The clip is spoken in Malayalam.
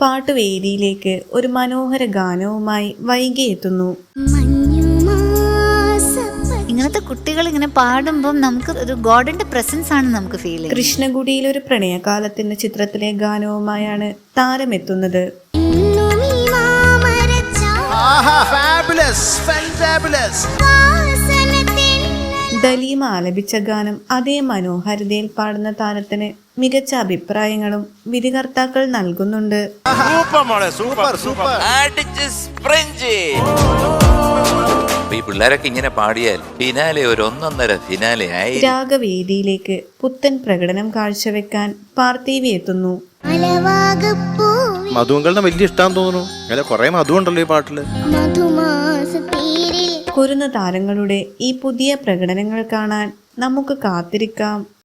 പാട്ടുവേദിയിലേക്ക് ഒരു മനോഹര ഗാനവുമായി വൈകി എത്തുന്നു. ഇങ്ങനത്തെ കുട്ടികൾ ഇങ്ങനെ പാടുമ്പോൾ നമുക്ക് ഒരു ഗോഡിന്റെ പ്രസൻസ് ആണ് നമുക്ക് ഫീൽ ചെയ്യുന്നത്. കൃഷ്ണഗുഡിയിൽ ഒരു പ്രണയകാലത്തിന്റെ ചിത്രത്തിലെ ഗാനവുമായാണ് താരമെത്തുന്നത്. ദലീമ ആലപിച്ച ഗാനം അതേ മനോഹാരിതയിൽ പാടുന്ന താരത്തിന് മികച്ച അഭിപ്രായങ്ങളും വിധികർത്താക്കൾ നൽകുന്നുണ്ട്. ഈ പിള്ളേരൊക്കെ ഇങ്ങനെ പാടിയാൽ ഫിനാലെ ഒരു ഒന്നൊന്നര ഫിനാലെ ആയി. രാഗവേദിയിലേക്ക് പുത്തൻ പ്രകടനം കാഴ്ചവെക്കാൻ പാർത്ഥിവി എത്തുന്നു. മധുവങ്കളുടെ വലിയ ഇഷ്ടം തോന്നുന്നു. അങ്ങനെ കുറെ മധു ഉണ്ടല്ലോ ഈ പാട്ടില്. കുരുന്ന താരങ്ങളുടെ ഈ പുതിയ പ്രകടനങ്ങൾ കാണാൻ നമുക്ക് കാത്തിരിക്കാം.